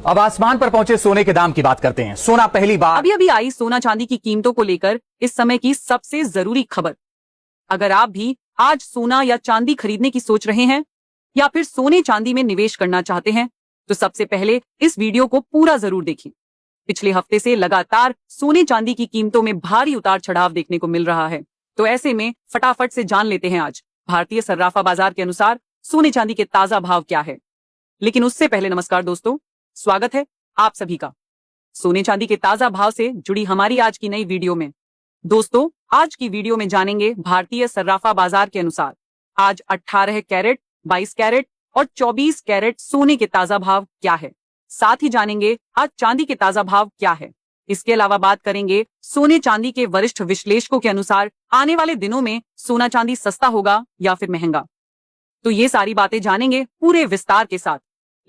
अब आसमान पर पहुंचे सोने के दाम की बात करते हैं। सोना पहली बार अभी आई सोना चांदी की कीमतों को लेकर इस समय की सबसे जरूरी खबर। अगर आप भी आज सोना या चांदी खरीदने की सोच रहे हैं या फिर सोने चांदी में निवेश करना चाहते हैं तो सबसे पहले इस वीडियो को पूरा जरूर देखें। पिछले हफ्ते से लगातार सोने चांदी की कीमतों में भारी उतार चढ़ाव देखने को मिल रहा है, तो ऐसे में फटाफट से जान लेते हैं आज भारतीय सर्राफा बाजार के अनुसार सोने चांदी के ताजा भाव क्या है। लेकिन उससे पहले नमस्कार दोस्तों, स्वागत है आप सभी का सोने चांदी के ताजा भाव से जुड़ी हमारी आज की नई वीडियो में। दोस्तों, आज की वीडियो में जानेंगे भारतीय सर्राफा बाजार के अनुसार आज 18 कैरेट, 22 कैरेट और 24 कैरेट सोने के ताजा भाव क्या है। साथ ही जानेंगे आज चांदी के ताजा भाव क्या है। इसके अलावा बात करेंगे सोने चांदी के वरिष्ठ विश्लेषकों के अनुसार आने वाले दिनों में सोना चांदी सस्ता होगा या फिर महंगा। तो ये सारी बातें जानेंगे पूरे विस्तार के साथ।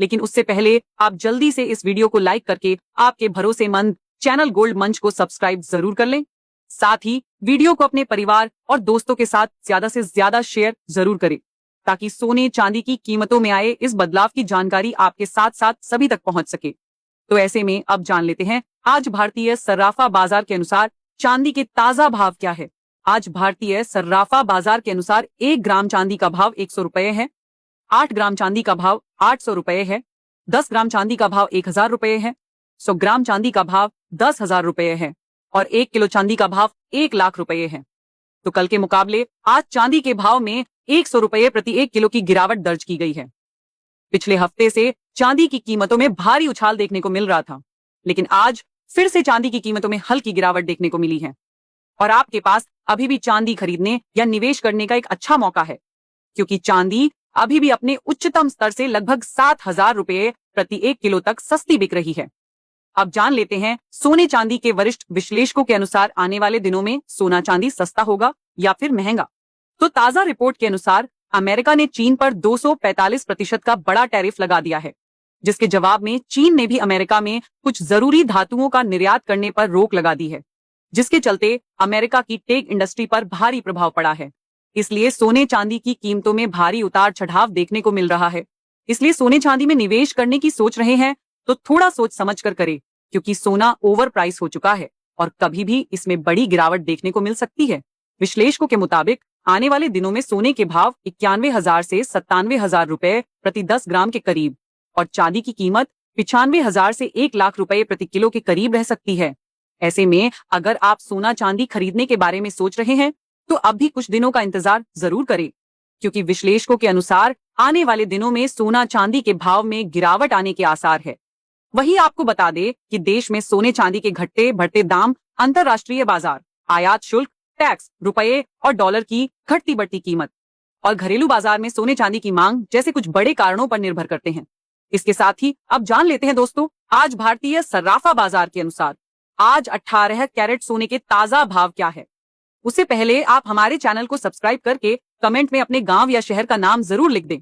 लेकिन उससे पहले आप जल्दी से इस वीडियो को लाइक करके आपके भरोसेमंद चैनल गोल्ड मंच को सब्सक्राइब जरूर कर लें। साथ ही वीडियो को अपने परिवार और दोस्तों के साथ ज्यादा से ज्यादा शेयर जरूर करें ताकि सोने चांदी की कीमतों में आए इस बदलाव की जानकारी आपके साथ साथ सभी तक पहुंच सके। तो ऐसे में अब जान लेते हैं आज भारतीय सर्राफा बाजार के अनुसार चांदी के ताजा भाव क्या है। आज भारतीय सर्राफा बाजार के अनुसार 1 ग्राम चांदी का भाव 100 रुपए है, 8 ग्राम चांदी का भाव 800 रुपए है, 10 ग्राम चांदी का भाव 1000 रुपए है, 100 ग्राम चांदी का भाव 10,000 रुपए है और 1 किलो चांदी का भाव 1 लाख रुपए है। तो कल के मुकाबले आज चांदी के भाव में 100 रुपए प्रति 1 किलो की गिरावट दर्ज की गई है। पिछले हफ्ते से चांदी की कीमतों में भारी उछाल देखने को मिल रहा था, लेकिन आज फिर से चांदी की कीमतों में हल्की गिरावट देखने को मिली है और आपके पास अभी भी चांदी खरीदने या निवेश करने का एक अच्छा मौका है, क्योंकि चांदी अभी भी अपने उच्चतम स्तर से लगभग 7,000 रुपए प्रति 1 किलो तक सस्ती बिक रही है। अब जान लेते हैं सोने चांदी के वरिष्ठ विश्लेषकों के अनुसार आने वाले दिनों में सोना चांदी सस्ता होगा या फिर महंगा। तो ताजा रिपोर्ट के अनुसार अमेरिका ने चीन पर 245% का बड़ा टैरिफ लगा दिया है, जिसके जवाब में चीन ने भी अमेरिका में कुछ जरूरी धातुओं का निर्यात करने पर रोक लगा दी है, जिसके चलते अमेरिका की टेक इंडस्ट्री पर भारी प्रभाव पड़ा है। इसलिए सोने चांदी की कीमतों में भारी उतार चढ़ाव देखने को मिल रहा है। इसलिए सोने चांदी में निवेश करने की सोच रहे हैं तो थोड़ा सोच समझ कर करें, क्योंकि सोना ओवर प्राइस हो चुका है और कभी भी इसमें बड़ी गिरावट देखने को मिल सकती है। विश्लेषकों के मुताबिक आने वाले दिनों में सोने के भाव 91,000 से 97,000 रुपए प्रति 10 ग्राम के करीब और चांदी की कीमत 95,000 से 1 लाख रुपए प्रति किलो के करीब रह सकती है। ऐसे में अगर आप सोना चांदी खरीदने के बारे में सोच रहे हैं तो अब भी कुछ दिनों का इंतजार जरूर करें, क्योंकि विश्लेषकों के अनुसार आने वाले दिनों में सोना चांदी के भाव में गिरावट आने के आसार है। वहीं आपको बता दें कि देश में सोने चांदी के घटते बढ़ते दाम, अंतर्राष्ट्रीय बाजार, आयात शुल्क, टैक्स, रुपये और डॉलर की घटती बढ़ती कीमत और घरेलू बाजार में सोने चांदी की मांग जैसे कुछ बड़े कारणों पर निर्भर करते हैं। इसके साथ ही अब जान लेते हैं दोस्तों आज भारतीय सर्राफा बाजार के अनुसार आज 18 कैरेट सोने के ताजा भाव क्या है। उससे पहले आप हमारे चैनल को सब्सक्राइब करके कमेंट में अपने गांव या शहर का नाम जरूर लिख दें,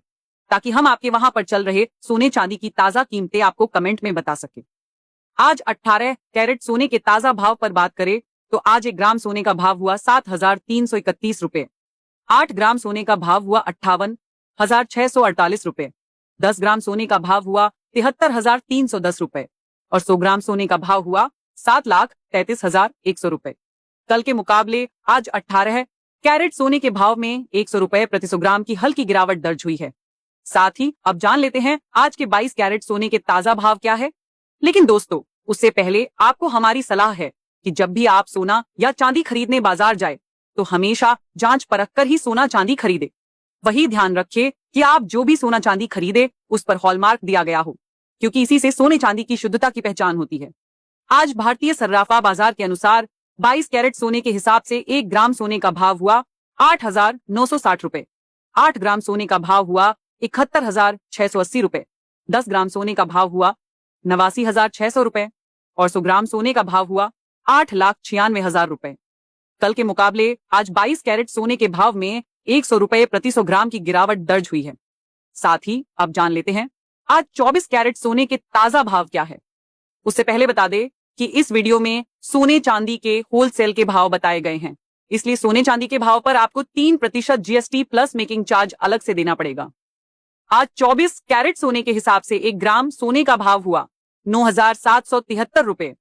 ताकि हम आपके वहां पर चल रहे सोने चांदी की ताजा कीमतें आपको कमेंट में बता सके। आज 18 कैरेट सोने के ताजा भाव पर बात करें तो आज 1 ग्राम सोने का भाव हुआ 7,331 रुपए, 8 ग्राम सोने का भाव हुआ 58,648 रुपए, 10 ग्राम सोने का भाव हुआ 73,310 रुपए और 100 ग्राम सोने का भाव हुआ 7,33,100 रुपए। कल के मुकाबले आज 18 कैरेट सोने के भाव में 100 रुपए प्रति 100 ग्राम की हल्की गिरावट दर्ज हुई है। साथ ही अब जान लेते हैं आज के 22 कैरेट सोने के ताजा भाव क्या है। लेकिन दोस्तों, उससे पहले आपको हमारी सलाह है कि जब भी आप सोना या चांदी खरीदने बाजार जाए तो हमेशा जांच परख कर ही सोना चांदी खरीदे। वही ध्यान रखिए कि आप जो भी सोना चांदी खरीदे उस पर हॉलमार्क दिया गया हो, क्योंकि इसी से सोने चांदी की शुद्धता की पहचान होती है। आज भारतीय सर्राफा बाजार के अनुसार 22 कैरेट सोने के हिसाब से 1 ग्राम सोने का भाव हुआ 8,960 रुपए, 8 ग्राम सोने का भाव हुआ 71,680 रुपए, 10 ग्राम सोने का भाव हुआ 89,600 रुपए और 100 ग्राम सोने का भाव हुआ 8,96,000 रुपए। कल के मुकाबले आज 22 कैरेट सोने के भाव में 100 रुपए प्रति 100 ग्राम की गिरावट दर्ज हुई है। साथ ही अब जान लेते हैं आज 24 कैरेट सोने के ताजा भाव क्या है। उससे पहले बता दें कि इस वीडियो में सोने चांदी के होलसेल के भाव बताए गए हैं, इसलिए सोने चांदी के भाव पर आपको 3% जीएसटी प्लस मेकिंग चार्ज अलग से देना पड़ेगा। आज 24 कैरेट सोने के हिसाब से 1 ग्राम सोने का भाव हुआ 9,773 रुपए।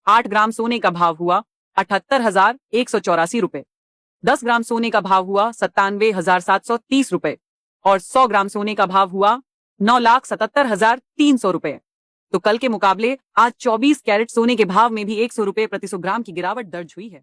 8 ग्राम सोने का भाव हुआ 78,184 रुपए। 10 ग्राम सोने का भाव हुआ 97,730 रुपए और 100 ग्राम सोने का भाव हुआ 9,77,300 रुपए। तो कल के मुकाबले आज 24 कैरेट सोने के भाव में भी 100 रुपए प्रति 100 ग्राम की गिरावट दर्ज हुई है।